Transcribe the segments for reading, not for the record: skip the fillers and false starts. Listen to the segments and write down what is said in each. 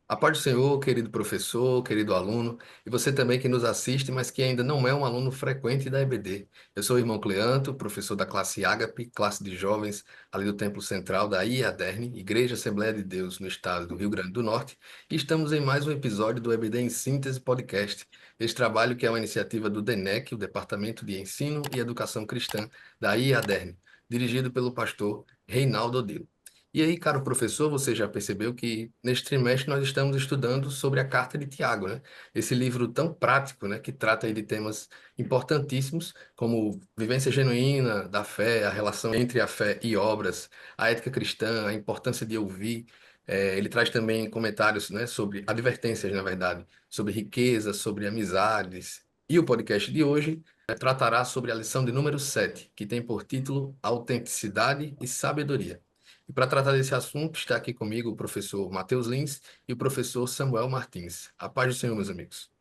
A paz do Senhor, querido professor, querido aluno, e você também que nos assiste, mas que ainda não é um aluno frequente da EBD. Eu sou o irmão Cleanto, professor da classe Ágape, classe de jovens ali do Templo Central da IADERN, Igreja Assembleia de Deus, no estado do Rio Grande do Norte, e estamos em mais um episódio do EBD em Síntese Podcast. Este trabalho que é uma iniciativa do DENEC, o Departamento de Ensino e Educação Cristã da IADERN, dirigido pelo pastor Reinaldo Odilo. E aí, caro professor, você já percebeu que neste trimestre nós estamos estudando sobre a Carta de Tiago, né? Esse livro tão prático, né, que trata aí de temas importantíssimos, como vivência genuína da fé, a relação entre a fé e obras, a ética cristã, a importância de ouvir. Ele traz também comentários, né, sobre advertências, na verdade, sobre riqueza, sobre amizades. E o podcast de hoje tratará sobre a lição de número 7, que tem por título Autenticidade e Sabedoria. E para tratar desse assunto, está aqui comigo o professor Matheus Lins e o professor Samuel Martins. A paz do Senhor, meus amigos.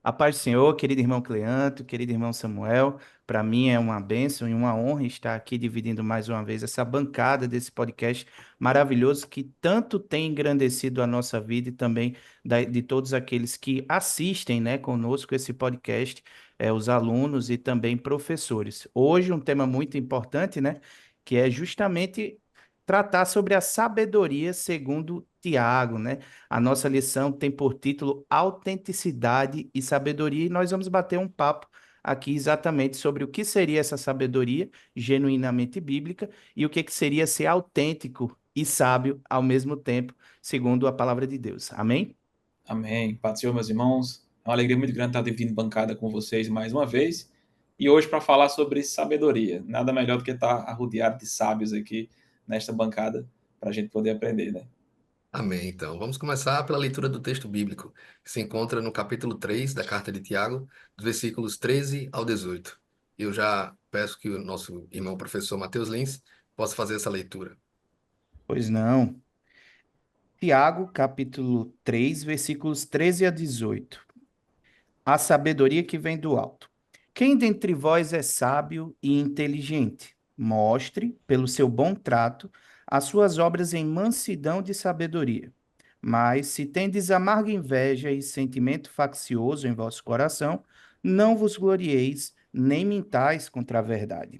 A paz do Senhor, querido irmão Cleanto, querido irmão Samuel, para mim é uma bênção e uma honra estar aqui dividindo mais uma vez essa bancada desse podcast maravilhoso que tanto tem engrandecido a nossa vida e também de todos aqueles que assistem, né, conosco esse podcast, os alunos e também professores. Hoje um tema muito importante, né, que é justamente tratar sobre a sabedoria segundo Tiago, né? A nossa lição tem por título Autenticidade e Sabedoria, e nós vamos bater um papo aqui exatamente sobre o que seria essa sabedoria genuinamente bíblica e o que seria ser autêntico e sábio ao mesmo tempo, segundo a palavra de Deus. Amém? Amém. Paz do Senhor, meus irmãos. É uma alegria muito grande estar dividindo bancada com vocês mais uma vez. E hoje para falar sobre sabedoria. Nada melhor do que estar arrodeado de sábios aqui nesta bancada para a gente poder aprender, né? Amém. Então, vamos começar pela leitura do texto bíblico, que se encontra no capítulo 3 da Carta de Tiago, dos versículos 13 ao 18. Eu já peço que o nosso irmão professor Matheus Lins possa fazer essa leitura. Pois não. Tiago, capítulo 3, versículos 13 a 18. A sabedoria que vem do alto. Quem dentre vós é sábio e inteligente? Mostre, pelo seu bom trato, as suas obras em mansidão de sabedoria. Mas, se tendes amarga inveja e sentimento faccioso em vosso coração, não vos glorieis, nem mintais contra a verdade.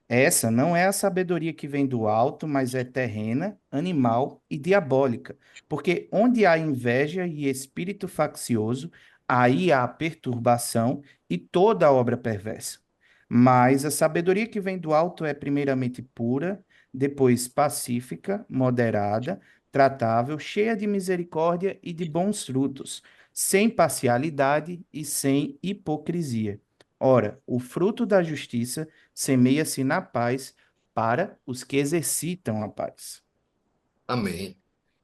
Essa não é a sabedoria que vem do alto, mas é terrena, animal e diabólica. Porque onde há inveja e espírito faccioso, aí há perturbação e toda obra perversa. Mas a sabedoria que vem do alto é primeiramente pura, depois pacífica, moderada, tratável, cheia de misericórdia e de bons frutos, sem parcialidade e sem hipocrisia. Ora, o fruto da justiça semeia-se na paz para os que exercitam a paz. Amém.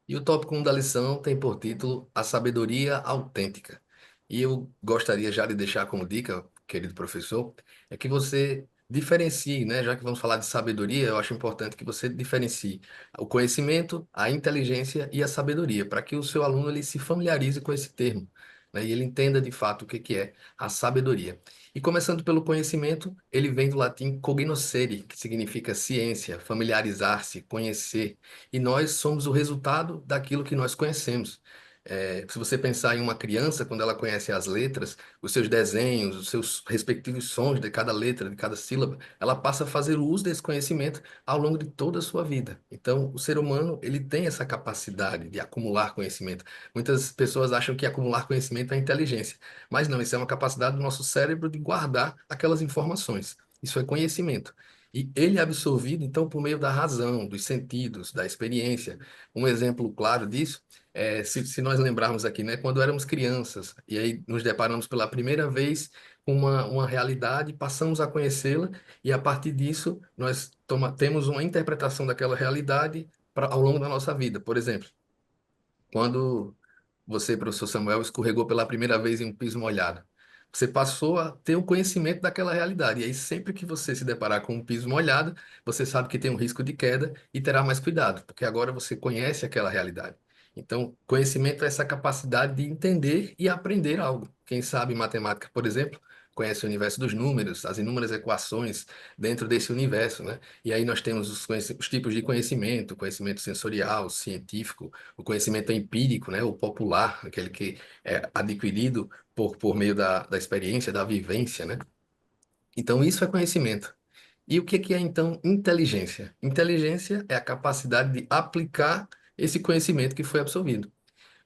E o tópico 1 da lição tem por título A Sabedoria Autêntica. E eu gostaria já de deixar como dica, querido professor, é que você diferencie, né? Já que vamos falar de sabedoria, eu acho importante que você diferencie o conhecimento, a inteligência e a sabedoria, para que o seu aluno ele se familiarize com esse termo, né? E ele entenda de fato o que que é a sabedoria. E começando pelo conhecimento, ele vem do latim cognoscere, que significa ciência, familiarizar-se, conhecer. E nós somos o resultado daquilo que nós conhecemos. Se você pensar em uma criança, quando ela conhece as letras, os seus desenhos, os seus respectivos sons de cada letra, de cada sílaba, ela passa a fazer o uso desse conhecimento ao longo de toda a sua vida. Então, o ser humano, ele tem essa capacidade de acumular conhecimento. Muitas pessoas acham que acumular conhecimento é inteligência, mas não, isso é uma capacidade do nosso cérebro de guardar aquelas informações. Isso é conhecimento. E ele é absorvido, então, por meio da razão, dos sentidos, da experiência. Um exemplo claro disso é, se nós lembrarmos aqui, né, quando éramos crianças, e aí nos deparamos pela primeira vez com uma realidade, passamos a conhecê-la, e a partir disso nós temos uma interpretação daquela realidade ao longo da nossa vida. Por exemplo, quando você, professor Samuel, escorregou pela primeira vez em um piso molhado. Você passou a ter o conhecimento daquela realidade. E aí, sempre que você se deparar com um piso molhado, você sabe que tem um risco de queda e terá mais cuidado, porque agora você conhece aquela realidade. Então, conhecimento é essa capacidade de entender e aprender algo. Quem sabe matemática, por exemplo, conhece o universo dos números, as inúmeras equações dentro desse universo, né? E aí nós temos os tipos de conhecimento, conhecimento sensorial, científico, o conhecimento empírico, né? O popular, aquele que é adquirido por meio da experiência, da vivência, né? Então, isso é conhecimento. E o que é, então, inteligência? Inteligência é a capacidade de aplicar esse conhecimento que foi absorvido.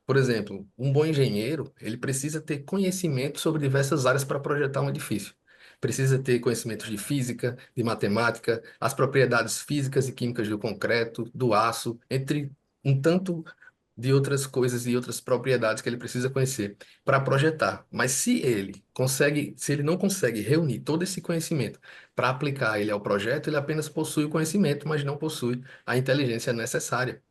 Por exemplo, um bom engenheiro, ele precisa ter conhecimento sobre diversas áreas para projetar um edifício. Precisa ter conhecimentos de física, de matemática, as propriedades físicas e químicas do concreto, do aço, entre um tanto de outras coisas e outras propriedades que ele precisa conhecer para projetar. Mas se ele não consegue reunir todo esse conhecimento para aplicar ele ao projeto, ele apenas possui o conhecimento, mas não possui a inteligência necessária.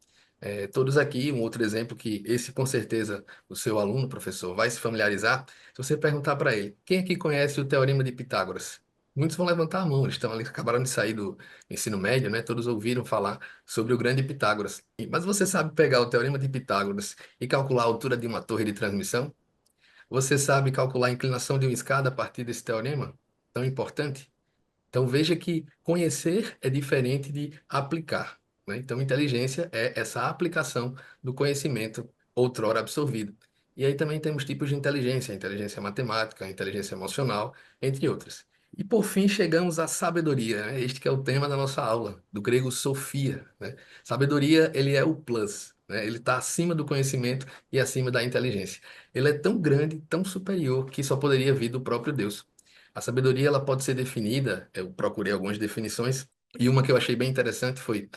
Todos aqui, um outro exemplo que esse com certeza o seu aluno, professor, vai se familiarizar, se você perguntar para ele, quem aqui conhece o Teorema de Pitágoras? Muitos vão levantar a mão, eles estão ali, acabaram de sair do ensino médio, né? Todos ouviram falar sobre o grande Pitágoras. Mas você sabe pegar o Teorema de Pitágoras e calcular a altura de uma torre de transmissão? Você sabe calcular a inclinação de uma escada a partir desse teorema? Tão importante? Então veja que conhecer é diferente de aplicar, né? Então inteligência é essa aplicação do conhecimento outrora absorvido. E aí também temos tipos de inteligência, a inteligência matemática, a inteligência emocional, entre outras. E por fim chegamos à sabedoria, né? Este que é o tema da nossa aula, do grego sofia, né? Sabedoria, ele é o plus, né? Ele está acima do conhecimento e acima da inteligência. Ele é tão grande, tão superior, que só poderia vir do próprio Deus. A sabedoria ela pode ser definida, eu procurei algumas definições, e uma que eu achei bem interessante foi,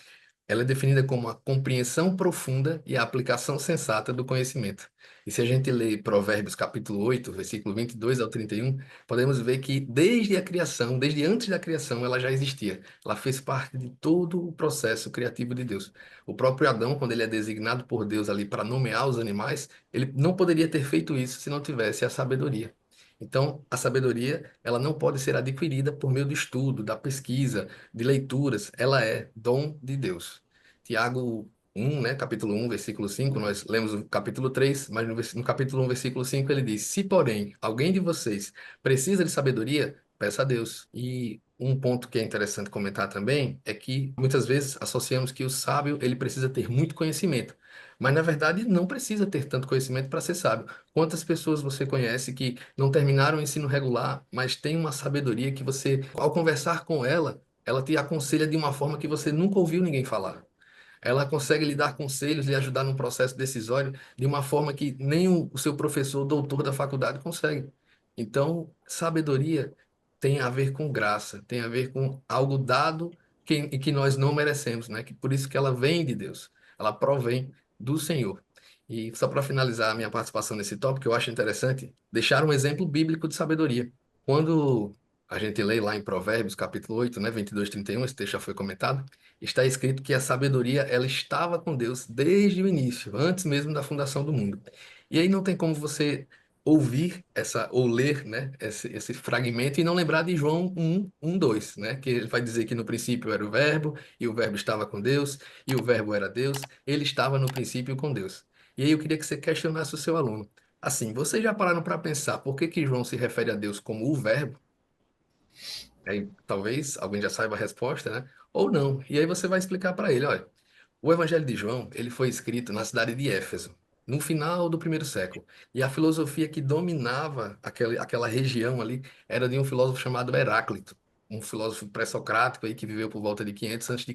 ela é definida como a compreensão profunda e a aplicação sensata do conhecimento. E se a gente lê Provérbios capítulo 8, versículo 22 ao 31, podemos ver que desde a criação, desde antes da criação, ela já existia. Ela fez parte de todo o processo criativo de Deus. O próprio Adão, quando ele é designado por Deus ali para nomear os animais, ele não poderia ter feito isso se não tivesse a sabedoria. Então, a sabedoria, ela não pode ser adquirida por meio do estudo, da pesquisa, de leituras, ela é dom de Deus. Tiago 1, né, capítulo 1, versículo 5, nós lemos o capítulo 3, mas no capítulo 1, versículo 5, ele diz: Se, porém, alguém de vocês precisa de sabedoria, peça a Deus. E um ponto que é interessante comentar também é que muitas vezes associamos que o sábio, ele precisa ter muito conhecimento. Mas, na verdade, não precisa ter tanto conhecimento para ser sábio. Quantas pessoas você conhece que não terminaram o ensino regular, mas têm uma sabedoria que você, ao conversar com ela, ela te aconselha de uma forma que você nunca ouviu ninguém falar. Ela consegue lhe dar conselhos, lhe ajudar num processo decisório de uma forma que nem o seu professor, doutor da faculdade consegue. Então, sabedoria tem a ver com graça, tem a ver com algo dado e que nós não merecemos, né? Que por isso que ela vem de Deus, ela provém do Senhor. E só para finalizar a minha participação nesse tópico, eu acho interessante deixar um exemplo bíblico de sabedoria. Quando a gente lê lá em Provérbios, capítulo 8, né, 22, 31, esse texto já foi comentado, está escrito que a sabedoria ela estava com Deus desde o início, antes mesmo da fundação do mundo. E aí não tem como você ouvir essa ou ler, né, esse fragmento e não lembrar de João 1, 2, né, que ele vai dizer que no princípio era o verbo e o verbo estava com Deus e o verbo era Deus, ele estava no princípio com Deus. E aí eu queria que você questionasse o seu aluno. Assim, vocês já pararam para pensar por que que João se refere a Deus como o verbo? Aí talvez alguém já saiba a resposta, né? Ou não. E aí você vai explicar para ele, olha, o Evangelho de João, ele foi escrito na cidade de Éfeso, no final do primeiro século. E a filosofia que dominava aquela região ali era de um filósofo chamado Heráclito, um filósofo pré-socrático aí que viveu por volta de 500 a.C.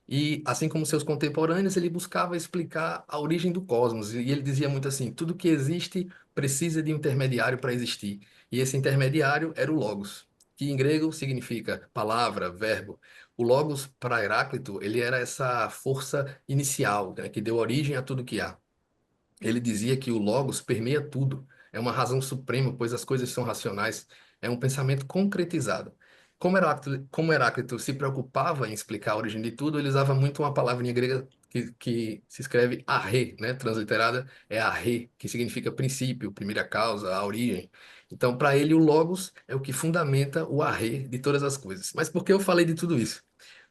E assim como seus contemporâneos, ele buscava explicar a origem do cosmos. E ele dizia muito assim: tudo que existe precisa de um intermediário para existir. E esse intermediário era o Logos, que em grego significa palavra, verbo. O Logos, para Heráclito, ele era essa força inicial, né, que deu origem a tudo que há. Ele dizia que o Logos permeia tudo, é uma razão suprema, pois as coisas são racionais, é um pensamento concretizado. Como Heráclito se preocupava em explicar a origem de tudo, ele usava muito uma palavrinha grega que se escreve arre, né? Transliterada é arre, que significa princípio, primeira causa, a origem. Então, para ele, o Logos é o que fundamenta o arre de todas as coisas. Mas por que eu falei de tudo isso?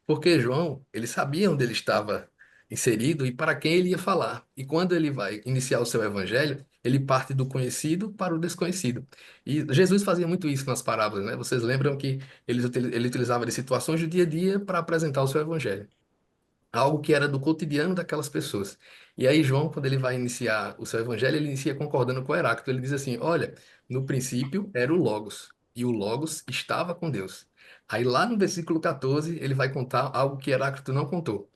Porque João, ele sabia onde ele estava inserido e para quem ele ia falar. E quando ele vai iniciar o seu evangelho, ele parte do conhecido para o desconhecido. E Jesus fazia muito isso nas parábolas, né? Vocês lembram que ele utilizava de situações do dia a dia para apresentar o seu evangelho, algo que era do cotidiano daquelas pessoas. E aí João, quando ele vai iniciar o seu evangelho, ele inicia concordando com Heráclito. Ele diz assim: olha, no princípio era o Logos, e o Logos estava com Deus. Aí lá no versículo 14, ele vai contar algo que Heráclito não contou,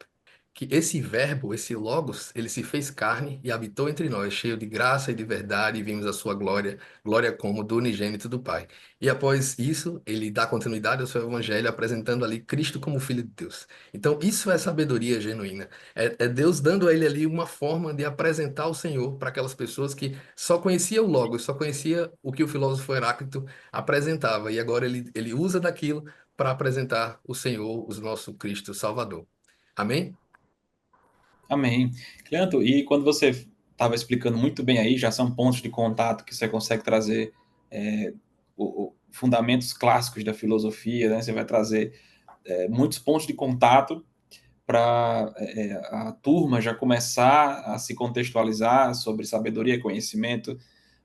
que esse verbo, esse Logos, ele se fez carne e habitou entre nós, cheio de graça e de verdade, e vimos a sua glória, glória como do unigênito do Pai. E após isso, ele dá continuidade ao seu evangelho, apresentando ali Cristo como Filho de Deus. Então, isso é sabedoria genuína. É Deus dando a ele ali uma forma de apresentar o Senhor para aquelas pessoas que só conheciam o Logos, só conhecia o que o filósofo Heráclito apresentava, e agora ele usa daquilo para apresentar o Senhor, o nosso Cristo Salvador. Amém? Amém. Cleanto, e quando você estava explicando muito bem aí, já são pontos de contato que você consegue trazer fundamentos clássicos da filosofia, né? Você vai trazer muitos pontos de contato para a turma já começar a se contextualizar sobre sabedoria e conhecimento,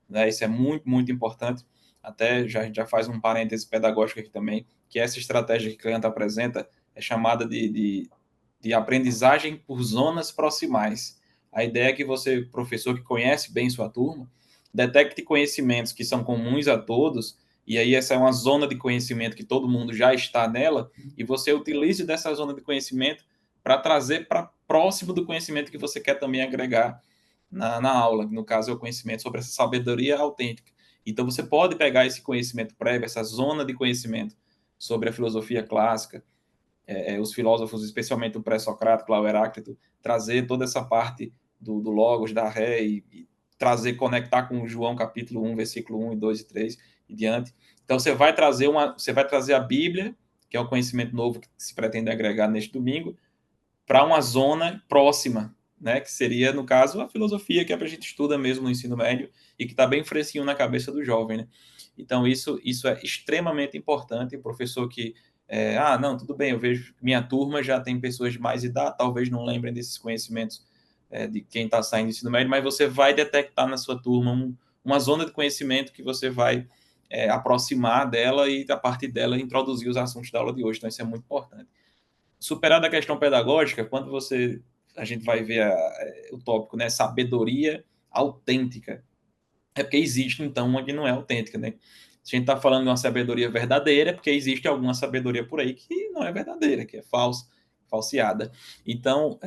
né? Isso é muito, muito importante. Até já, a gente já faz um parêntese pedagógico aqui também, que essa estratégia que o cliente apresenta é chamada de aprendizagem por zonas proximais. A ideia é que você, professor que conhece bem sua turma, detecte conhecimentos que são comuns a todos, e aí essa é uma zona de conhecimento que todo mundo já está nela, e você utilize dessa zona de conhecimento para trazer para próximo do conhecimento que você quer também agregar na aula, no caso é o conhecimento sobre essa sabedoria autêntica. Então você pode pegar esse conhecimento prévio, essa zona de conhecimento sobre a filosofia clássica, os filósofos, especialmente o pré-socrático, lá o Heráclito, trazer toda essa parte do Logos, da Ré, e trazer, conectar com João capítulo 1, versículo 1 e 2 e 3 e diante. Então você vai trazer a Bíblia, que é um conhecimento novo que se pretende agregar neste domingo, para uma zona próxima, né, que seria, no caso, a filosofia que a gente estuda mesmo no ensino médio e que está bem fresquinho na cabeça do jovem, né? Então, isso é extremamente importante. O professor que, não, tudo bem, eu vejo minha turma já tem pessoas de mais idade, talvez não lembrem desses conhecimentos de quem está saindo do ensino médio, mas você vai detectar na sua turma uma zona de conhecimento que você vai aproximar dela e, a partir dela, introduzir os assuntos da aula de hoje. Então, isso é muito importante. Superada a questão pedagógica, quando a gente vai ver o tópico, né, sabedoria autêntica, é porque existe, então, uma que não é autêntica, né? Se a gente está falando de uma sabedoria verdadeira, é porque existe alguma sabedoria por aí que não é verdadeira, que é falsa, falseada. Então,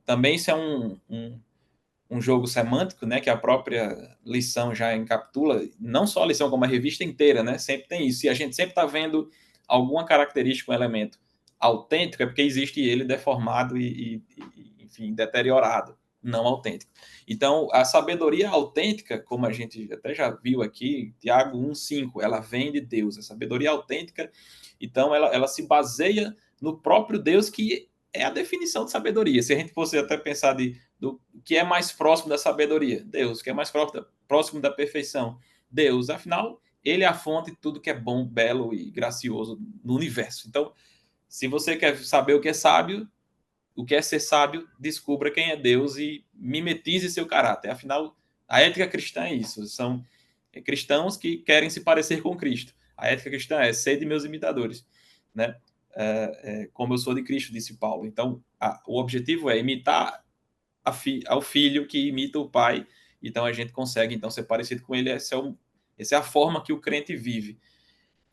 também isso é um jogo semântico, né, que a própria lição já encapsula, não só a lição, como a revista inteira, né, sempre tem isso. E a gente sempre está vendo alguma característica, um elemento autêntico, é porque existe ele deformado enfim, deteriorado, não autêntico. Então, a sabedoria autêntica, como a gente até já viu aqui, Tiago 1,5, ela vem de Deus. A sabedoria autêntica, então, ela se baseia no próprio Deus, que é a definição de sabedoria. Se a gente fosse até pensar do que é mais próximo da sabedoria, Deus. O que é mais próximo da perfeição, Deus. Afinal, ele é a fonte de tudo que é bom, belo e gracioso no universo. Então, se você quer saber o que é sábio, o que é ser sábio, descubra quem é Deus e mimetize seu caráter. Afinal, a ética cristã é isso. São cristãos que querem se parecer com Cristo. A ética cristã é ser de meus imitadores, né? Como eu sou de Cristo, disse Paulo. Então, o objetivo é imitar ao filho que imita o pai. Então, a gente consegue então ser parecido com ele. Essa é a forma que o crente vive.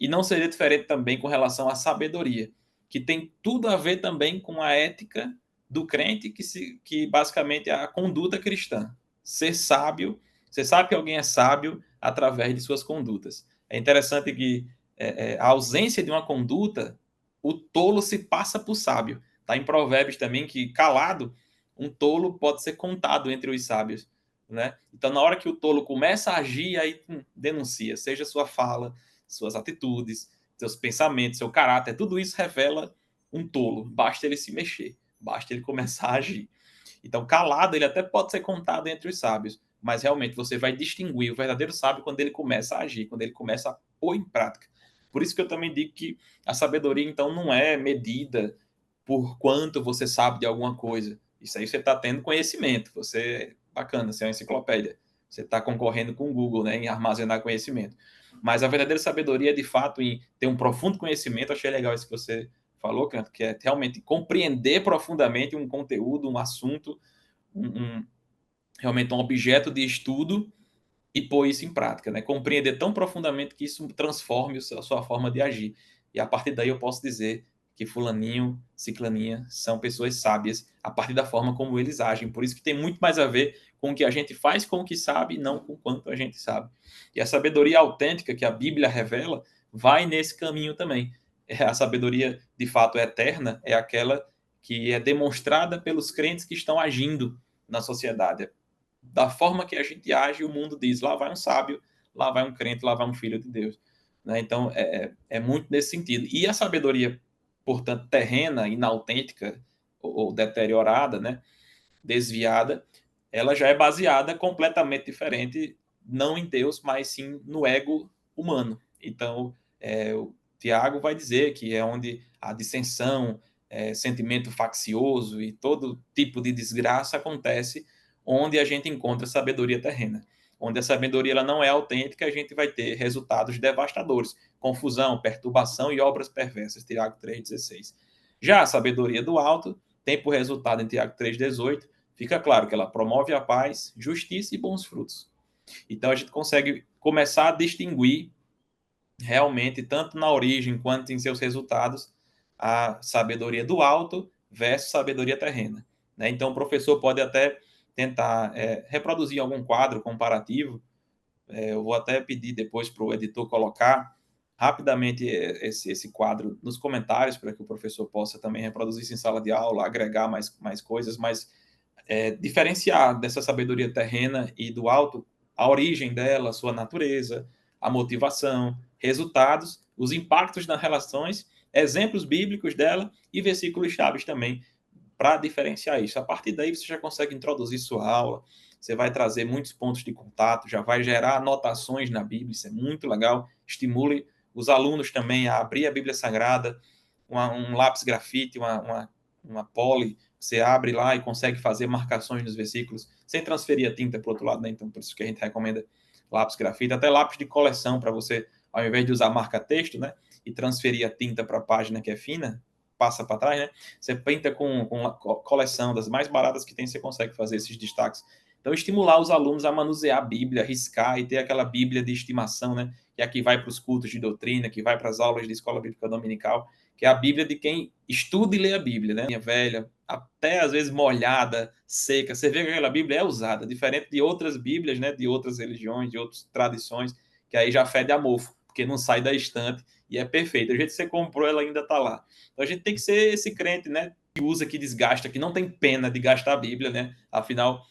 E não seria diferente também com relação à sabedoria, que tem tudo a ver também com a ética do crente, que basicamente é a conduta cristã. Ser sábio, você sabe que alguém é sábio através de suas condutas. É interessante que a ausência de uma conduta, o tolo se passa por sábio. Está em Provérbios também que, calado, um tolo pode ser contado entre os sábios. Né? Então, na hora que o tolo começa a agir, aí denuncia, seja sua fala, suas atitudes, seus pensamentos, seu caráter, tudo isso revela um tolo. Basta ele se mexer, basta ele começar a agir. Então, calado, ele até pode ser contado entre os sábios, mas realmente você vai distinguir o verdadeiro sábio quando ele começa a agir, quando ele começa a pôr em prática. Por isso que eu também digo que a sabedoria, então, não é medida por quanto você sabe de alguma coisa. Isso aí você está tendo conhecimento, você bacana, você é uma enciclopédia. Você está concorrendo com o Google, né, em armazenar conhecimento. Mas a verdadeira sabedoria é, de fato, em ter um profundo conhecimento. Achei legal isso que você falou, Canto, que é realmente compreender profundamente um conteúdo, um assunto, realmente um objeto de estudo e pôr isso em prática, né? Compreender tão profundamente que isso transforme a sua forma de agir. E a partir daí eu posso dizer que fulaninho, ciclaninha são pessoas sábias a partir da forma como eles agem. Por isso que tem muito mais a ver com o que a gente faz com o que sabe, não com o quanto a gente sabe. E a sabedoria autêntica que a Bíblia revela vai nesse caminho também. A sabedoria, de fato, eterna é aquela que é demonstrada pelos crentes que estão agindo na sociedade. Da forma que a gente age, o mundo diz: lá vai um sábio, lá vai um crente, lá vai um filho de Deus. Né? Então, é muito nesse sentido. E a sabedoria, portanto, terrena, inautêntica ou deteriorada, né? Desviada, ela já é baseada completamente diferente, não em Deus, mas sim no ego humano. Então, o Tiago vai dizer que é onde a dissensão, sentimento faccioso e todo tipo de desgraça acontece, onde a gente encontra sabedoria terrena. Onde a sabedoria ela não é autêntica, a gente vai ter resultados devastadores, confusão, perturbação e obras perversas. Tiago 3,16. Já a sabedoria do alto tem por resultado, em Tiago 3,18, fica claro que ela promove a paz, justiça e bons frutos. Então a gente consegue começar a distinguir realmente, tanto na origem quanto em seus resultados, a sabedoria do alto versus sabedoria terrena. Né? Então o professor pode até tentar reproduzir algum quadro comparativo. Eu vou até pedir depois para o editor colocar rapidamente esse quadro nos comentários, para que o professor possa também reproduzir isso em sala de aula, agregar mais coisas, mas diferenciar dessa sabedoria terrena e do alto a origem dela, sua natureza, a motivação, resultados, os impactos nas relações, exemplos bíblicos dela e versículos chaves também para diferenciar isso. A partir daí você já consegue introduzir sua aula, você vai trazer muitos pontos de contato, já vai gerar anotações na Bíblia, isso é muito legal. Estimule os alunos também a abrir a Bíblia Sagrada, um lápis grafite, uma poli, você abre lá e consegue fazer marcações nos versículos, sem transferir a tinta para o outro lado, né? Então, por isso que a gente recomenda lápis grafite, até lápis de coleção, para você, ao invés de usar marca-texto, né, e transferir a tinta para a página que é fina, passa para trás, né? Você pinta com a coleção das mais baratas que tem, você consegue fazer esses destaques. Então, estimular os alunos a manusear a Bíblia, riscar e ter aquela Bíblia de estimação, né? Que é a que vai para os cultos de doutrina, que vai para as aulas de escola bíblica dominical, que é a Bíblia de quem estuda e lê a Bíblia, né? Minha velha, até às vezes molhada, seca. Você vê que aquela Bíblia é usada, diferente de outras Bíblias, né? De outras religiões, de outras tradições, que aí já fede a mofo, porque não sai da estante e é perfeita. Do jeito que você comprou, ela ainda está lá. Então a gente tem que ser esse crente, né? Que usa, que desgasta, que não tem pena de gastar a Bíblia, né? Afinal,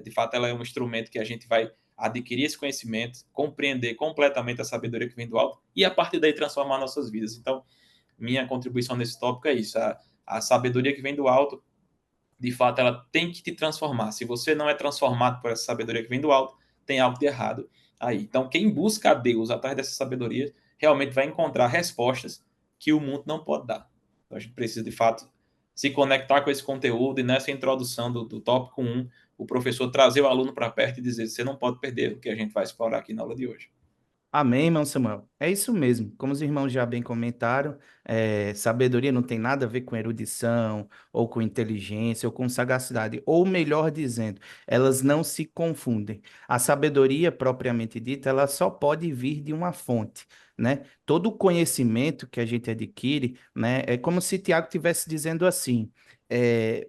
de fato, ela é um instrumento que a gente vai adquirir esse conhecimento, compreender completamente a sabedoria que vem do alto e a partir daí transformar nossas vidas. Então, minha contribuição nesse tópico é isso. A sabedoria que vem do alto, de fato, ela tem que te transformar. Se você não é transformado por essa sabedoria que vem do alto, tem algo de errado aí. Então, quem busca a Deus atrás dessa sabedoria, realmente vai encontrar respostas que o mundo não pode dar. Então, a gente precisa, de fato, se conectar com esse conteúdo e nessa introdução do tópico 1, o professor trazer o aluno para perto e dizer: você não pode perder o que a gente vai explorar aqui na aula de hoje. Amém, irmão Samuel. É isso mesmo. Como os irmãos já bem comentaram, sabedoria não tem nada a ver com erudição, ou com inteligência, ou com sagacidade. Ou melhor dizendo, elas não se confundem. A sabedoria, propriamente dita, ela só pode vir de uma fonte, né? Todo o conhecimento que a gente adquire, né, é como se Tiago estivesse dizendo assim.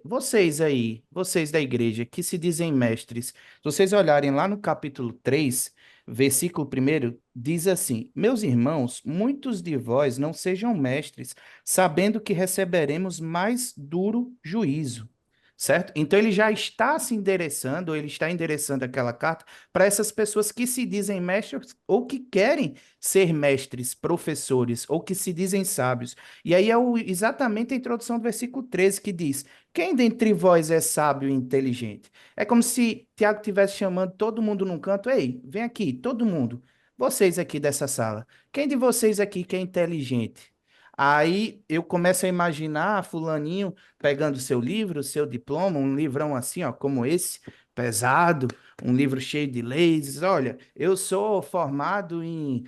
Vocês aí, vocês da igreja que se dizem mestres, se vocês olharem lá no capítulo 3, versículo primeiro diz assim: Meus irmãos, muitos de vós não sejam mestres, sabendo que receberemos mais duro juízo. Certo? Então ele já está se endereçando, ou ele está endereçando aquela carta para essas pessoas que se dizem mestres ou que querem ser mestres, professores, ou que se dizem sábios. E aí é exatamente a introdução do versículo 13 que diz: Quem dentre vós é sábio e inteligente? É como se Tiago estivesse chamando todo mundo num canto. Ei, vem aqui, todo mundo. Vocês aqui dessa sala. Quem de vocês aqui que é inteligente? Aí eu começo a imaginar fulaninho pegando seu livro, seu diploma, um livrão assim, ó, como esse, pesado, um livro cheio de leis. Olha, eu sou formado em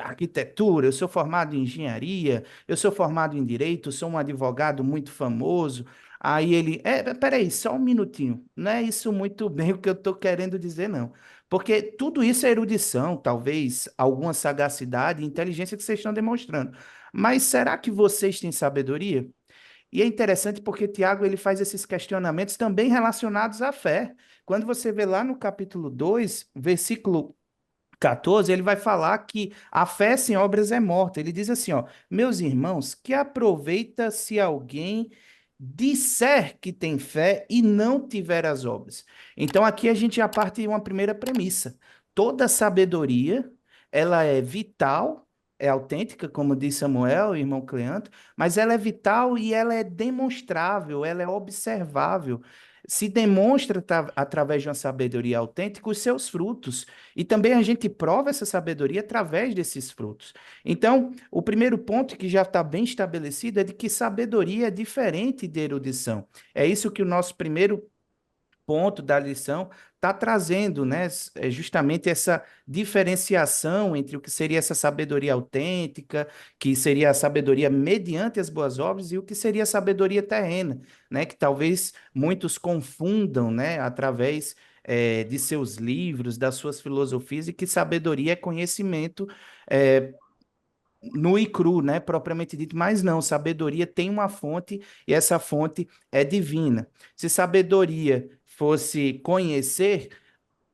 arquitetura, eu sou formado em engenharia, eu sou formado em direito, sou um advogado muito famoso. Aí ele, peraí, só um minutinho, não é isso muito bem o que eu estou querendo dizer, não. Porque tudo isso é erudição, talvez alguma sagacidade e inteligência que vocês estão demonstrando. Mas será que vocês têm sabedoria? E é interessante porque Tiago ele faz esses questionamentos também relacionados à fé. Quando você vê lá no capítulo 2, versículo 14, ele vai falar que a fé sem obras é morta. Ele diz assim, ó, meus irmãos, que aproveita se alguém disser que tem fé e não tiver as obras. Então aqui a gente já parte de uma primeira premissa. Toda sabedoria, ela é vital, é autêntica, como diz Samuel, irmão Cleanto, mas ela é vital e ela é demonstrável, ela é observável. Se demonstra através de uma sabedoria autêntica os seus frutos. E também a gente prova essa sabedoria através desses frutos. Então, o primeiro ponto que já está bem estabelecido é de que sabedoria é diferente de erudição. É isso que o nosso primeiro ponto da lição está trazendo, né? É justamente essa diferenciação entre o que seria essa sabedoria autêntica, que seria a sabedoria mediante as boas obras, e o que seria a sabedoria terrena, né? Que talvez muitos confundam, né? Através de seus livros, das suas filosofias, e que sabedoria é conhecimento nu e cru, né, propriamente dito, mas não, sabedoria tem uma fonte e essa fonte é divina. Se sabedoria fosse conhecer,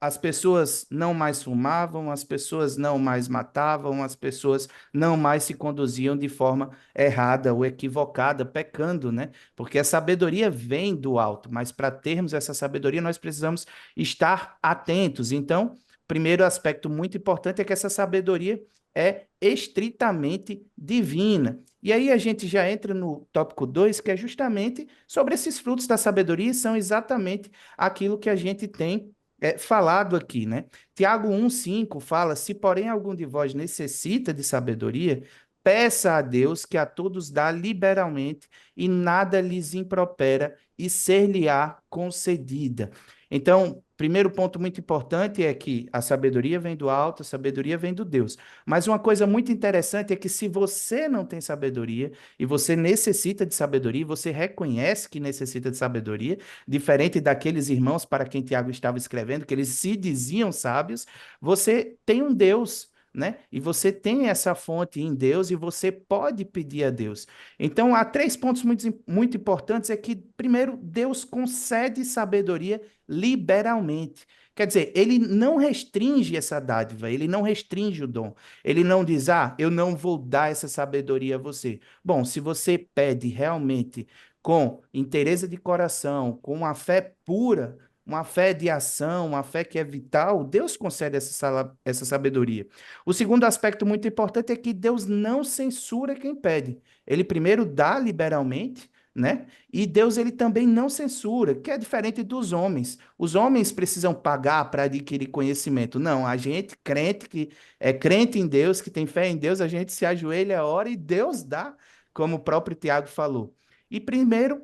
as pessoas não mais fumavam, as pessoas não mais matavam, as pessoas não mais se conduziam de forma errada ou equivocada, pecando, né? Porque a sabedoria vem do alto, mas para termos essa sabedoria nós precisamos estar atentos. Então, primeiro aspecto muito importante é que essa sabedoria é estritamente divina. E aí a gente já entra no tópico 2, que é justamente sobre esses frutos da sabedoria, e são exatamente aquilo que a gente tem falado aqui, né? Tiago 1,5 fala: se porém algum de vós necessita de sabedoria, peça a Deus que a todos dá liberalmente e nada lhes impropera e ser-lhe-á concedida. Então, primeiro ponto muito importante é que a sabedoria vem do alto, a sabedoria vem do Deus. Mas uma coisa muito interessante é que se você não tem sabedoria e você necessita de sabedoria, você reconhece que necessita de sabedoria, diferente daqueles irmãos para quem Tiago estava escrevendo, que eles se diziam sábios, você tem um Deus, né? E você tem essa fonte em Deus e você pode pedir a Deus. Então, há três pontos muito importantes. É que, primeiro, Deus concede sabedoria liberalmente. Quer dizer, ele não restringe essa dádiva, ele não restringe o dom. Ele não diz, eu não vou dar essa sabedoria a você. Bom, se você pede realmente com inteireza de coração, com uma fé pura, uma fé de ação, uma fé que é vital, Deus concede essa sabedoria. O segundo aspecto muito importante é que Deus não censura quem pede. Ele primeiro dá liberalmente, né? E Deus ele também não censura, que é diferente dos homens. Os homens precisam pagar para adquirir conhecimento. Não, a gente, crente, que é crente em Deus, que tem fé em Deus, a gente se ajoelha, ora e Deus dá, como o próprio Tiago falou. E primeiro,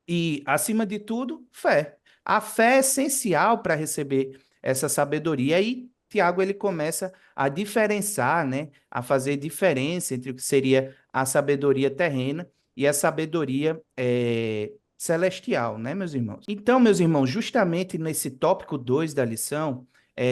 e, acima de tudo, fé. A fé é essencial para receber essa sabedoria. E Tiago ele começa a diferenciar, né, a fazer diferença entre o que seria a sabedoria terrena e a sabedoria celestial, né, meus irmãos? Então, meus irmãos, justamente nesse tópico 2 da lição,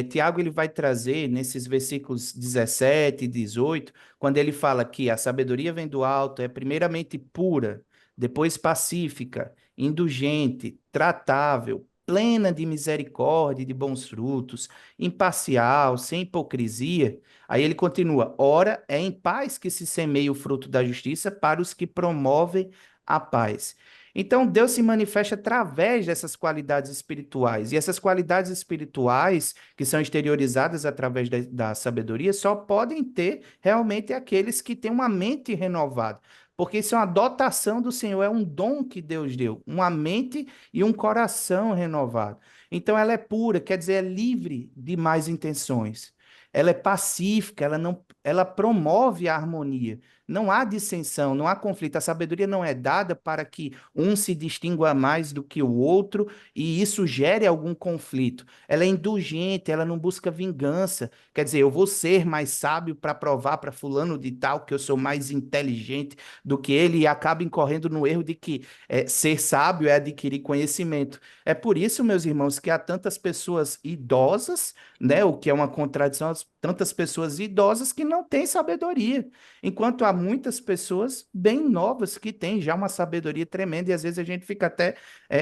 Tiago ele vai trazer nesses versículos 17 e 18, quando ele fala que a sabedoria vem do alto, é primeiramente pura, depois pacífica, indulgente, tratável, plena de misericórdia e de bons frutos, imparcial, sem hipocrisia. Aí ele continua: ora, é em paz que se semeia o fruto da justiça para os que promovem a paz. Então, Deus se manifesta através dessas qualidades espirituais. E essas qualidades espirituais, que são exteriorizadas através da sabedoria, só podem ter realmente aqueles que têm uma mente renovada. Porque isso é uma dotação do Senhor, é um dom que Deus deu, uma mente e um coração renovado. Então ela é pura, quer dizer, é livre de más intenções. ela é pacífica, ela não, ela promove a harmonia. Não há dissensão, não há conflito. A sabedoria não é dada para que um se distingua mais do que o outro e isso gere algum conflito. Ela é indulgente, ela não busca vingança. Quer dizer, eu vou ser mais sábio para provar para fulano de tal que eu sou mais inteligente do que ele e acaba incorrendo no erro de que ser sábio é adquirir conhecimento. É por isso, meus irmãos, que há tantas pessoas idosas, né, o que é uma contradição, tantas pessoas idosas que não têm sabedoria, enquanto há muitas pessoas bem novas que têm já uma sabedoria tremenda e às vezes a gente fica até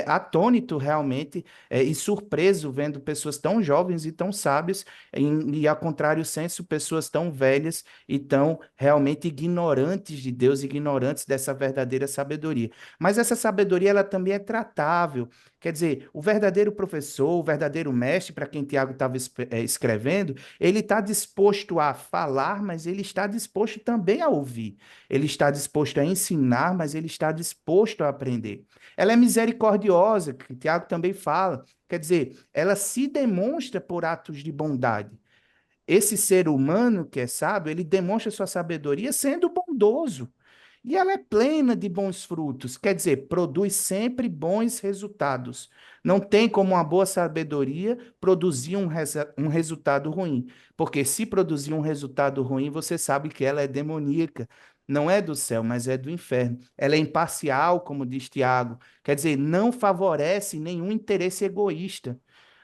atônito realmente e surpreso vendo pessoas tão jovens e tão sábias e, a contrário senso, pessoas tão velhas e tão realmente ignorantes de Deus, ignorantes dessa verdadeira sabedoria. Mas essa sabedoria, ela também é tratável. Quer dizer, o verdadeiro professor, o verdadeiro mestre, para quem Tiago estava escrevendo, ele está disposto a falar, mas ele está disposto também a ouvir. Ele está disposto a ensinar, mas ele está disposto a aprender. Ela é misericordiosa, que Tiago também fala. Quer dizer, ela se demonstra por atos de bondade. Esse ser humano que é sábio, ele demonstra sua sabedoria sendo bondoso. E ela é plena de bons frutos, quer dizer, produz sempre bons resultados. Não tem como uma boa sabedoria produzir um resultado ruim, porque se produzir um resultado ruim, você sabe que ela é demoníaca. Não é do céu, mas é do inferno. Ela é imparcial, como diz Tiago, quer dizer, não favorece nenhum interesse egoísta.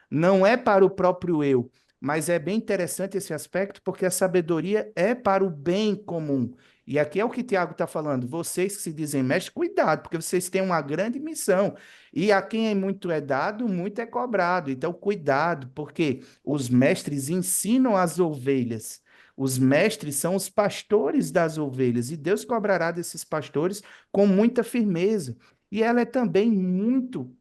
Não é para o próprio eu, mas é bem interessante esse aspecto, porque a sabedoria é para o bem comum. E aqui é o que Tiago está falando. Vocês que se dizem mestres, cuidado, porque vocês têm uma grande missão. E a quem é muito é dado, muito é cobrado. Então, cuidado, porque os mestres ensinam as ovelhas. Os mestres são os pastores das ovelhas, e Deus cobrará desses pastores com muita firmeza. E ela é também muito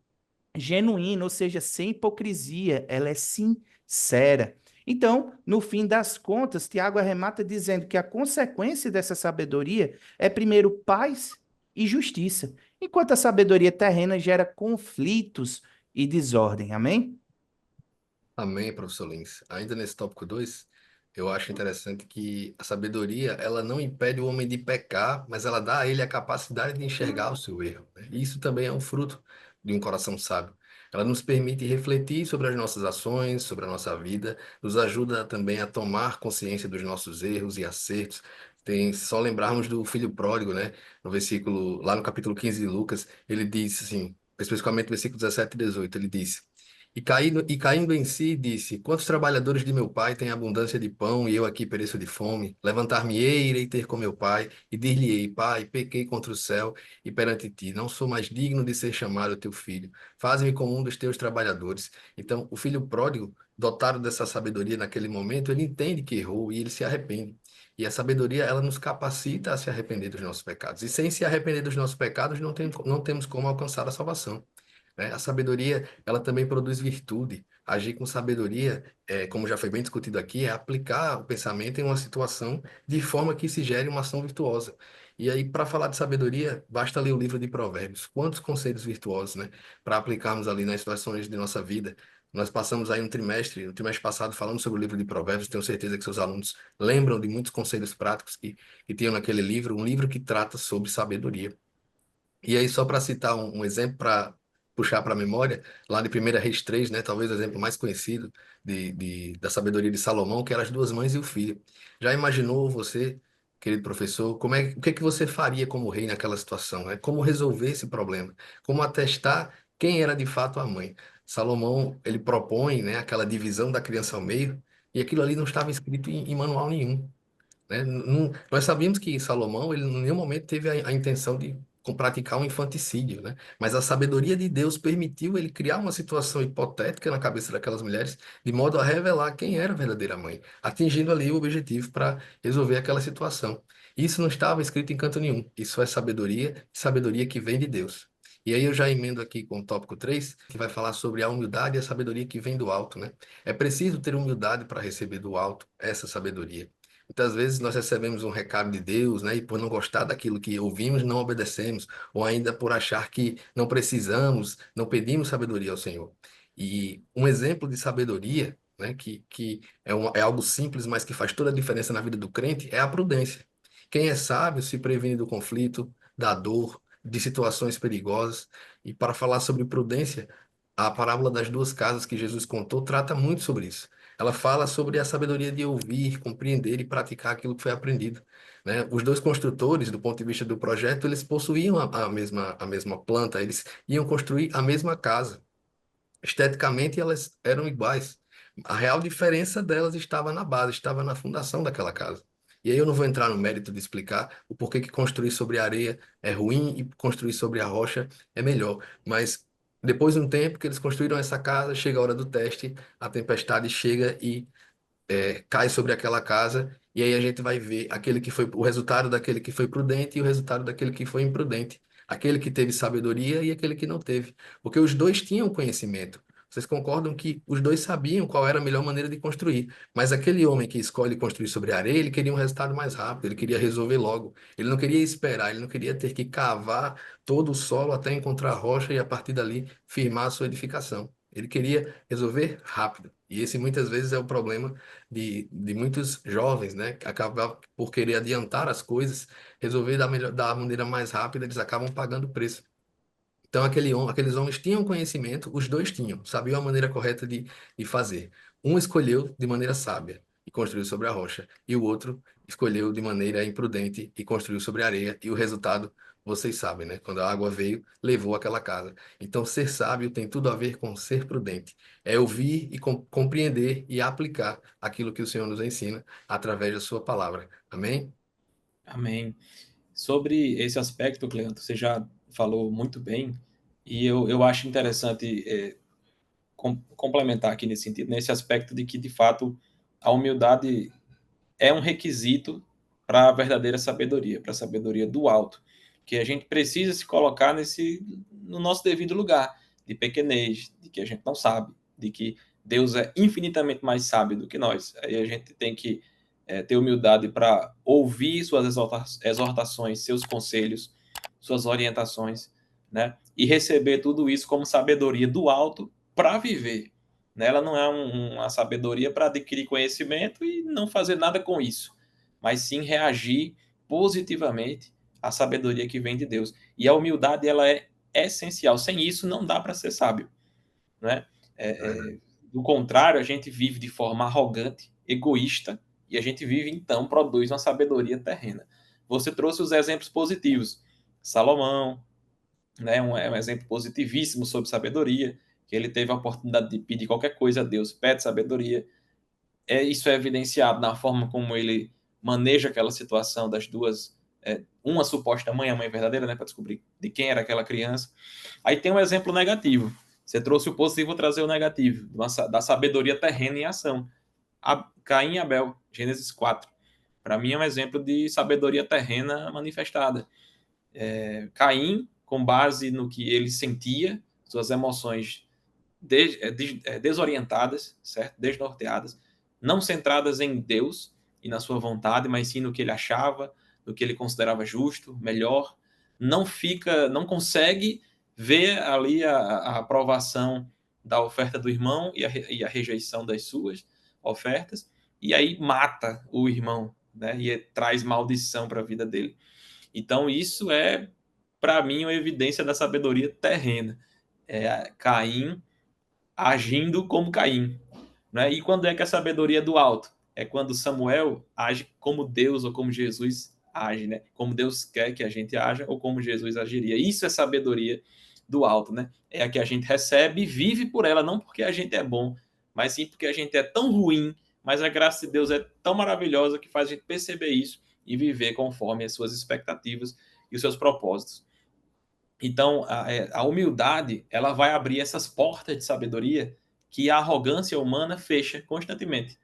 genuína, ou seja, sem hipocrisia, ela é sincera. Então, no fim das contas, Tiago arremata dizendo que a consequência dessa sabedoria é, primeiro, paz e justiça, enquanto a sabedoria terrena gera conflitos e desordem. Amém? Amém, professor Lins. Ainda nesse tópico 2, eu acho interessante que a sabedoria, ela não impede o homem de pecar, mas ela dá a ele a capacidade de enxergar o seu erro, né? E isso também é um fruto de um coração sábio. Ela nos permite refletir sobre as nossas ações, sobre a nossa vida, nos ajuda também a tomar consciência dos nossos erros e acertos. Tem só lembrarmos do filho pródigo, né? No versículo, lá no capítulo 15 de Lucas, ele diz assim, especificamente no versículo 17 e 18, ele diz: e caindo em si, disse: Quantos trabalhadores de meu pai têm abundância de pão e eu aqui pereço de fome? Levantar-me-ei, irei ter com meu pai e dir-lhe-ei: Pai, pequei contra o céu e perante ti, não sou mais digno de ser chamado teu filho. Faze-me como um dos teus trabalhadores. Então, o filho pródigo, dotado dessa sabedoria naquele momento, ele entende que errou e ele se arrepende. E a sabedoria, ela nos capacita a se arrepender dos nossos pecados. E sem se arrepender dos nossos pecados, não temos como alcançar a salvação, né? A sabedoria, ela também produz virtude. Agir com sabedoria, como já foi bem discutido aqui, é aplicar o pensamento em uma situação de forma que se gere uma ação virtuosa. E aí, para falar de sabedoria, basta ler o livro de Provérbios. Quantos conselhos virtuosos, né? Para aplicarmos ali nas situações de nossa vida. Nós passamos aí no trimestre passado, falando sobre o livro de Provérbios. Tenho certeza que seus alunos lembram de muitos conselhos práticos que tinham naquele livro, um livro que trata sobre sabedoria. E aí, só para citar um exemplo, para puxar para a memória, lá de 1 Reis 3, né, talvez o exemplo mais conhecido da sabedoria de Salomão, que eram as duas mães e o filho. Já imaginou você, querido professor, o que que você faria como rei naquela situação, né? Como resolver esse problema? Como atestar quem era de fato a mãe? Salomão, ele propõe, né, aquela divisão da criança ao meio, e aquilo ali não estava escrito em manual nenhum, né? Nós sabíamos que Salomão, ele em nenhum momento teve a intenção de praticar um infanticídio, né? Mas a sabedoria de Deus permitiu ele criar uma situação hipotética na cabeça daquelas mulheres, de modo a revelar quem era a verdadeira mãe, atingindo ali o objetivo para resolver aquela situação. Isso não estava escrito em canto nenhum. Isso é sabedoria, sabedoria que vem de Deus. E aí eu já emendo aqui com o tópico 3, que vai falar sobre a humildade e a sabedoria que vem do alto, né? É preciso ter humildade para receber do alto essa sabedoria. Muitas vezes nós recebemos um recado de Deus, né, e por não gostar daquilo que ouvimos, não obedecemos, ou ainda por achar que não precisamos, não pedimos sabedoria ao Senhor. E um exemplo de sabedoria né, que é algo simples, mas que faz toda a diferença na vida do crente, é a prudência. Quem é sábio se previne do conflito, da dor, de situações perigosas. E para falar sobre prudência, a parábola das duas casas que Jesus contou trata muito sobre isso. Ela fala sobre a sabedoria de ouvir, compreender e praticar aquilo que foi aprendido, né? Os dois construtores, do ponto de vista do projeto, eles possuíam a mesma planta, eles iam construir a mesma casa. Esteticamente, elas eram iguais. A real diferença delas estava na base, estava na fundação daquela casa. E aí eu não vou entrar no mérito de explicar o porquê que construir sobre a areia é ruim e construir sobre a rocha é melhor. Mas depois de um tempo que eles construíram essa casa, chega a hora do teste, a tempestade chega e cai sobre aquela casa, e aí a gente vai ver aquele que foi o resultado daquele que foi prudente e o resultado daquele que foi imprudente. Aquele que teve sabedoria e aquele que não teve. Porque os dois tinham conhecimento. Vocês concordam que os dois sabiam qual era a melhor maneira de construir. Mas aquele homem que escolhe construir sobre a areia, ele queria um resultado mais rápido, ele queria resolver logo. Ele não queria esperar, ele não queria ter que cavar todo o solo até encontrar a rocha e a partir dali firmar a sua edificação. Ele queria resolver rápido. E esse muitas vezes é o problema de muitos jovens, né? Que acabam por querer adiantar as coisas, resolver da maneira mais rápida, eles acabam pagando o preço. Então, aqueles homens tinham conhecimento, os dois tinham, sabiam a maneira correta de fazer. Um escolheu de maneira sábia e construiu sobre a rocha, e o outro escolheu de maneira imprudente e construiu sobre a areia, e o resultado, vocês sabem, né? Quando a água veio, levou aquela casa. Então, ser sábio tem tudo a ver com ser prudente. É ouvir e compreender e aplicar aquilo que o Senhor nos ensina através da sua palavra. Amém? Amém. Sobre esse aspecto, Cleanto, você já falou muito bem, e eu acho interessante complementar aqui nesse sentido, nesse aspecto de que, de fato, a humildade é um requisito para a verdadeira sabedoria, para a sabedoria do alto, que a gente precisa se colocar no nosso devido lugar, de pequenez, de que a gente não sabe, de que Deus é infinitamente mais sábio do que nós. Aí a gente tem que ter humildade para ouvir suas exortações, seus conselhos, suas orientações, né? E receber tudo isso como sabedoria do alto para viver. Né? Ela não é uma sabedoria para adquirir conhecimento e não fazer nada com isso, mas sim reagir positivamente à sabedoria que vem de Deus. E a humildade ela é essencial. Sem isso não dá para ser sábio, né? Do contrário, a gente vive de forma arrogante, egoísta, e a gente vive então produz uma sabedoria terrena. Você trouxe os exemplos positivos. Salomão, né, um exemplo positivíssimo sobre sabedoria, que ele teve a oportunidade de pedir qualquer coisa a Deus, pede sabedoria. Isso é evidenciado na forma como ele maneja aquela situação das duas, uma suposta mãe, a mãe verdadeira, né, para descobrir de quem era aquela criança. Aí tem um exemplo negativo. Você trouxe o positivo, vou trazer o negativo, da sabedoria terrena em ação. Caim e Abel, Gênesis 4. Para mim é um exemplo de sabedoria terrena manifestada. Caim, com base no que ele sentia, suas emoções desorientadas, certo? Desnorteadas, não centradas em Deus e na sua vontade, mas sim no que ele achava, no que ele considerava justo, melhor, não consegue ver ali a aprovação da oferta do irmão e a rejeição das suas ofertas, e aí mata o irmão, né? E traz maldição para a vida dele. Então, isso é, para mim, uma evidência da sabedoria terrena. Caim agindo como Caim. Né? E quando é que a sabedoria é do alto? É quando Samuel age como Deus ou como Jesus age, né? Como Deus quer que a gente haja ou como Jesus agiria. Isso é sabedoria do alto, né? É a que a gente recebe e vive por ela, não porque a gente é bom, mas sim porque a gente é tão ruim, mas a graça de Deus é tão maravilhosa que faz a gente perceber isso e viver conforme as suas expectativas e os seus propósitos. Então, a humildade, ela vai abrir essas portas de sabedoria que a arrogância humana fecha constantemente.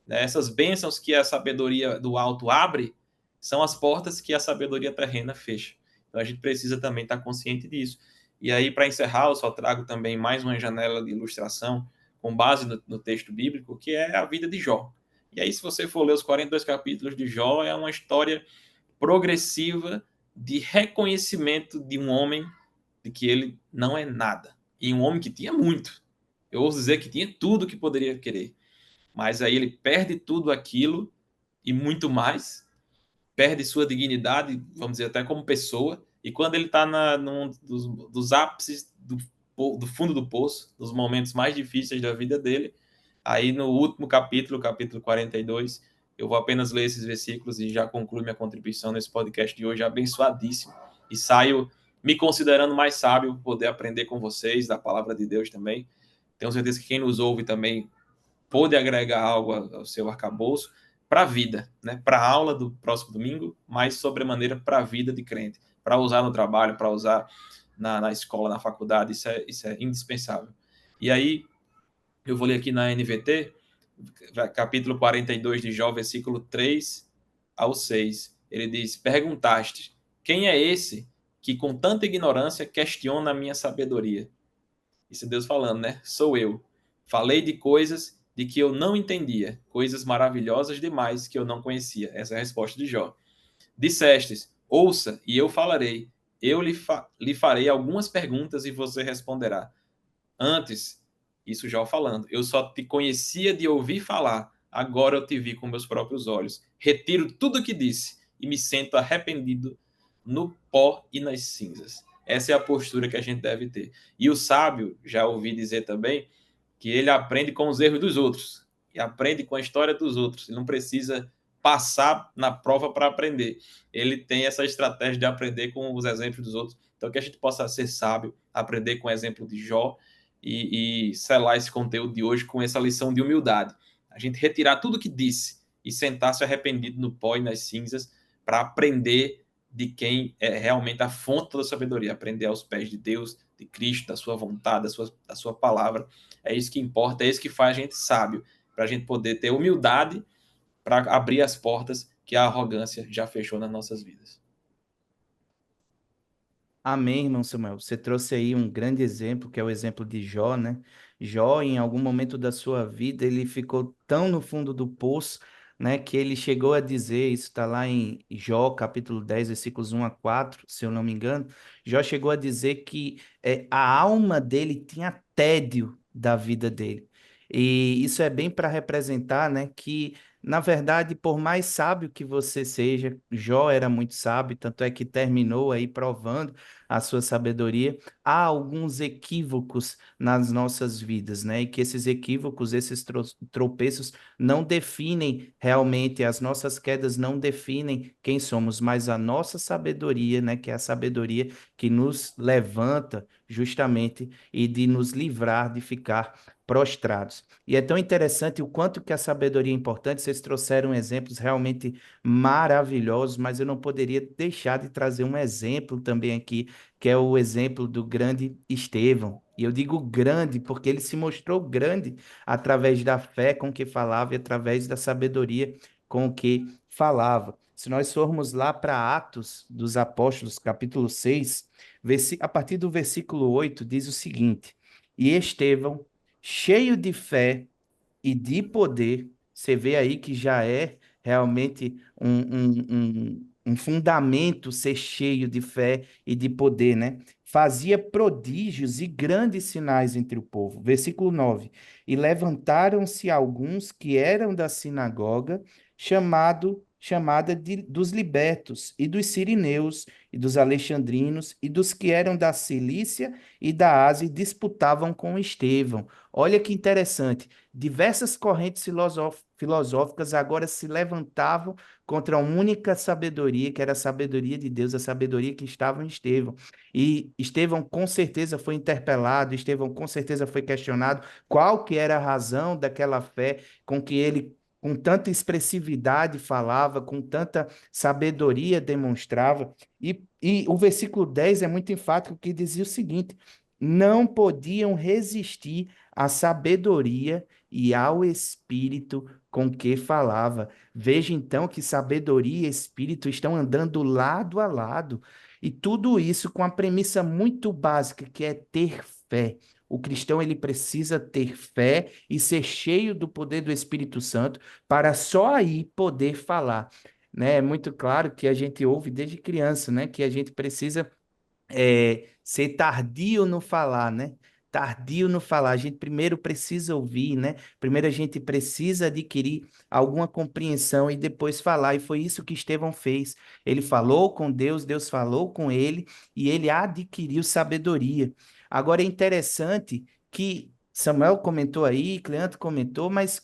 Né? Essas bênçãos que a sabedoria do alto abre são as portas que a sabedoria terrena fecha. Então, a gente precisa também estar consciente disso. E aí, para encerrar, eu só trago também mais uma janela de ilustração com base no texto bíblico, que é a vida de Jó. E aí, se você for ler os 42 capítulos de Jó, é uma história progressiva de reconhecimento de um homem de que ele não é nada. E um homem que tinha muito. Eu ouso dizer que tinha tudo que poderia querer. Mas aí ele perde tudo aquilo e muito mais, perde sua dignidade, vamos dizer, até como pessoa, e quando ele está num dos ápices do fundo do poço, nos momentos mais difíceis da vida dele, aí no último capítulo, capítulo 42, eu vou apenas ler esses versículos e já concluo minha contribuição nesse podcast de hoje, abençoadíssimo, e saio me considerando mais sábio, poder aprender com vocês da palavra de Deus também. Tenho certeza que quem nos ouve também pôde agregar algo ao seu arcabouço para a vida, né? Para a aula do próximo domingo, mas sobremaneira para a vida de crente, para usar no trabalho, para usar na escola, na faculdade, isso é indispensável. E aí, eu vou ler aqui na NVT, capítulo 42 de Jó, versículo 3 ao 6. Ele diz: Perguntaste, quem é esse que com tanta ignorância questiona a minha sabedoria? Isso é Deus falando, né? Sou eu. Falei de coisas de que eu não entendia, coisas maravilhosas demais que eu não conhecia. Essa é a resposta de Jó. Dissestes, ouça e eu falarei. Eu lhe farei algumas perguntas e você responderá. Antes, isso Jó falando, eu só te conhecia de ouvir falar, agora eu te vi com meus próprios olhos. Retiro tudo o que disse e me sinto arrependido no pó e nas cinzas. Essa é a postura que a gente deve ter. E o sábio, já ouvi dizer também, que ele aprende com os erros dos outros e aprende com a história dos outros. Ele não precisa passar na prova para aprender. Ele tem essa estratégia de aprender com os exemplos dos outros. Então, que a gente possa ser sábio, aprender com o exemplo de Jó e selar esse conteúdo de hoje com essa lição de humildade. A gente retirar tudo que disse e sentar-se arrependido no pó e nas cinzas para aprender de quem é realmente a fonte da sabedoria, aprender aos pés de Deus, de Cristo, da sua vontade, da sua palavra. É isso que importa, é isso que faz a gente sábio, para a gente poder ter humildade para abrir as portas que a arrogância já fechou nas nossas vidas. Amém, irmão Samuel. Você trouxe aí um grande exemplo, que é o exemplo de Jó, né? Jó, em algum momento da sua vida, ele ficou tão no fundo do poço, né, que ele chegou a dizer, isso está lá em Jó, capítulo 10, versículos 1 a 4, se eu não me engano. Jó chegou a dizer que a alma dele tinha tédio da vida dele. E isso é bem para representar, né, que na verdade, por mais sábio que você seja, Jó era muito sábio, tanto é que terminou aí provando a sua sabedoria. Há alguns equívocos nas nossas vidas, né? E que esses equívocos, esses tropeços não definem realmente, as nossas quedas não definem quem somos, mas a nossa sabedoria, né? Que é a sabedoria que nos levanta justamente e de nos livrar de ficar prostrados. E é tão interessante o quanto que a sabedoria é importante. Vocês trouxeram exemplos realmente maravilhosos, mas eu não poderia deixar de trazer um exemplo também aqui, que é o exemplo do grande Estevão. E eu digo grande porque ele se mostrou grande através da fé com que falava e através da sabedoria com que falava. Se nós formos lá para Atos dos Apóstolos, capítulo 6, a partir do versículo 8, diz o seguinte: E Estevão, cheio de fé e de poder, você vê aí que já é realmente um fundamento ser cheio de fé e de poder, né? Fazia prodígios e grandes sinais entre o povo. Versículo 9. E levantaram-se alguns que eram da sinagoga, chamada dos libertos, e dos sirineus, e dos alexandrinos, e dos que eram da Cilícia e da Ásia, e disputavam com Estevão. Olha que interessante. Diversas correntes filosóficas agora se levantavam contra a única sabedoria, que era a sabedoria de Deus, a sabedoria que estava em Estevão. E Estevão com certeza foi interpelado, Estevão com certeza foi questionado qual que era a razão daquela fé com que ele com tanta expressividade falava, com tanta sabedoria demonstrava. E o versículo 10 é muito enfático, que dizia o seguinte: não podiam resistir à sabedoria e ao espírito com que falava. Veja então que sabedoria e espírito estão andando lado a lado. E tudo isso com a premissa muito básica, que é ter fé. O cristão ele precisa ter fé e ser cheio do poder do Espírito Santo para só aí poder falar. Né? É muito claro que a gente ouve desde criança, né? Que a gente precisa ser tardio no falar, né? tardio no falar. A gente primeiro precisa ouvir, né? Primeiro a gente precisa adquirir alguma compreensão e depois falar. E foi isso que Estevão fez. Ele falou com Deus, Deus falou com ele e ele adquiriu sabedoria. Agora é interessante que Samuel comentou aí, Cleanto comentou, mas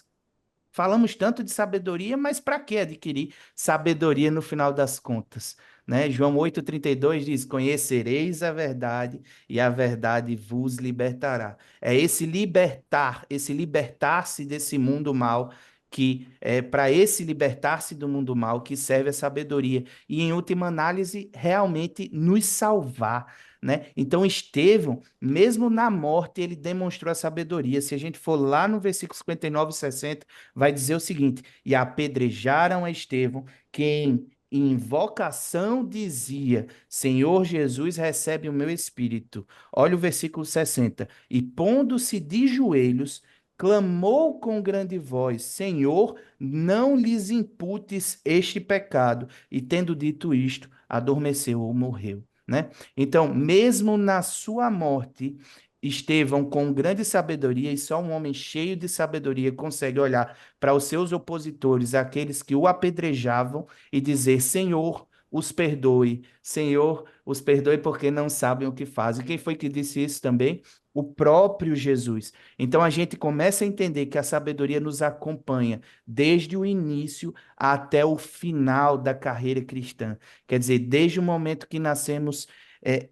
falamos tanto de sabedoria, mas para que adquirir sabedoria no final das contas? Né? João 8,32 diz: Conhecereis a verdade, e a verdade vos libertará. É esse libertar, esse libertar-se desse mundo mal, que é para esse libertar-se do mundo mal que serve a sabedoria. E, em última análise, realmente nos salvar. Né? Então, Estevão, mesmo na morte, ele demonstrou a sabedoria. Se a gente for lá no versículo 59 e 60, vai dizer o seguinte: e apedrejaram a Estevão, que em invocação dizia: Senhor Jesus, recebe o meu espírito. Olha o versículo 60. E pondo-se de joelhos, clamou com grande voz: Senhor, não lhes imputes este pecado. E tendo dito isto, adormeceu ou morreu. Né? Então, mesmo na sua morte, Estevão, com grande sabedoria, e só um homem cheio de sabedoria consegue olhar para os seus opositores, aqueles que o apedrejavam, e dizer: Senhor, os perdoe, Senhor, os perdoe porque não sabem o que fazem. Quem foi que disse isso também? O próprio Jesus. Então a gente começa a entender que a sabedoria nos acompanha desde o início até o final da carreira cristã. Quer dizer, desde o momento que nascemos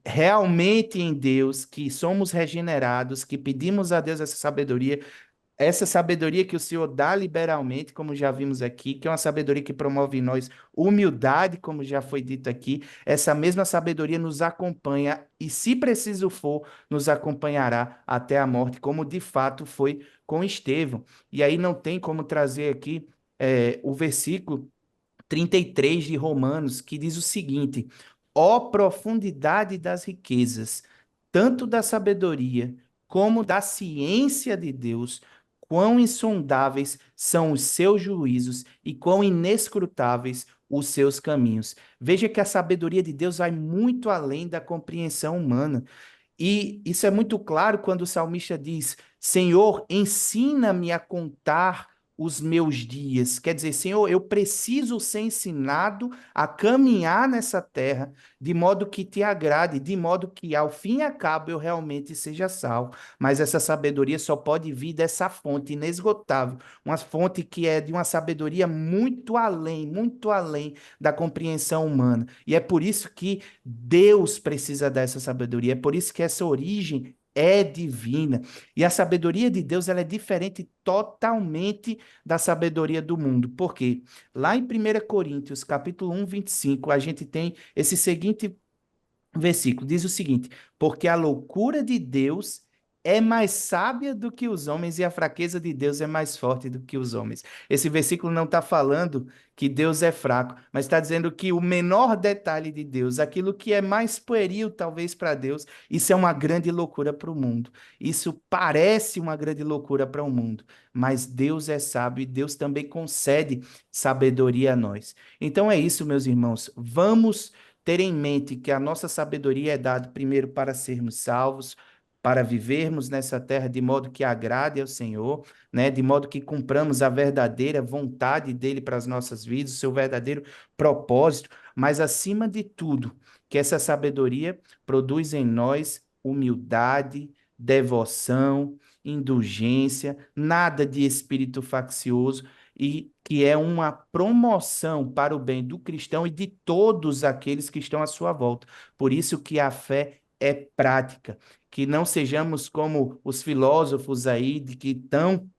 realmente em Deus, que somos regenerados, que pedimos a Deus essa sabedoria que o Senhor dá liberalmente, como já vimos aqui, que é uma sabedoria que promove em nós humildade, como já foi dito aqui, essa mesma sabedoria nos acompanha e, se preciso for, nos acompanhará até a morte, como de fato foi com Estevão. E aí não tem como trazer aqui o versículo 33 de Romanos, que diz o seguinte: ó profundidade das riquezas, tanto da sabedoria como da ciência de Deus, quão insondáveis são os seus juízos e quão inescrutáveis os seus caminhos. Veja que a sabedoria de Deus vai muito além da compreensão humana. E isso é muito claro quando o salmista diz: Senhor, ensina-me a contar os meus dias. Quer dizer, Senhor, eu preciso ser ensinado a caminhar nessa terra de modo que te agrade, de modo que ao fim e ao cabo eu realmente seja salvo. Mas essa sabedoria só pode vir dessa fonte inesgotável, uma fonte que é de uma sabedoria muito além da compreensão humana. E é por isso que Deus precisa dessa sabedoria, é por isso que essa origem é divina. E a sabedoria de Deus ela é diferente totalmente da sabedoria do mundo. Por quê? Lá em 1 Coríntios, capítulo 1, 25, a gente tem esse seguinte versículo, diz o seguinte: porque a loucura de Deus é mais sábia do que os homens e a fraqueza de Deus é mais forte do que os homens. Esse versículo não está falando que Deus é fraco, mas está dizendo que o menor detalhe de Deus, aquilo que é mais pueril talvez para Deus, isso é uma grande loucura para o mundo. Isso parece uma grande loucura para o mundo, mas Deus é sábio e Deus também concede sabedoria a nós. Então é isso, meus irmãos. Vamos ter em mente que a nossa sabedoria é dada primeiro para sermos salvos, para vivermos nessa terra de modo que agrade ao Senhor, né? De modo que cumpramos a verdadeira vontade dele para as nossas vidas, o seu verdadeiro propósito, mas acima de tudo, que essa sabedoria produz em nós humildade, devoção, indulgência, nada de espírito faccioso, e que é uma promoção para o bem do cristão e de todos aqueles que estão à sua volta. Por isso que a fé é prática, que não sejamos como os filósofos aí de que estão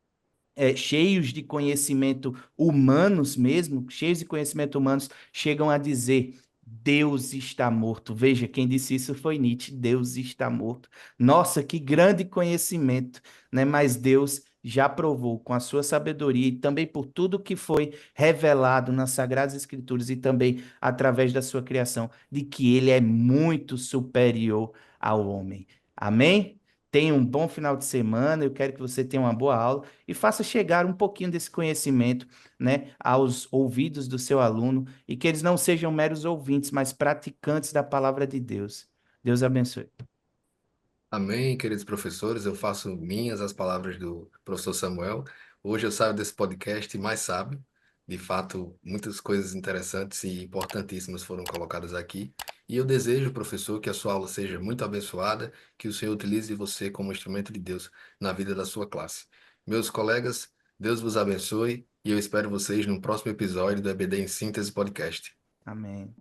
cheios de conhecimento humanos mesmo, cheios de conhecimento humanos, chegam a dizer: Deus está morto. Veja, quem disse isso foi Nietzsche: Deus está morto. Nossa, que grande conhecimento, né? Mas Deus já provou com a sua sabedoria e também por tudo que foi revelado nas Sagradas Escrituras e também através da sua criação, de que ele é muito superior ao homem. Amém? Tenha um bom final de semana. Eu quero que você tenha uma boa aula e faça chegar um pouquinho desse conhecimento, né, aos ouvidos do seu aluno e que eles não sejam meros ouvintes, mas praticantes da palavra de Deus. Deus abençoe. Amém, queridos professores. Eu faço minhas as palavras do professor Samuel. Hoje eu saio desse podcast mais sábio. De fato, muitas coisas interessantes e importantíssimas foram colocadas aqui. E eu desejo, professor, que a sua aula seja muito abençoada, que o Senhor utilize você como instrumento de Deus na vida da sua classe. Meus colegas, Deus vos abençoe e eu espero vocês no próximo episódio do EBD em Síntese Podcast. Amém.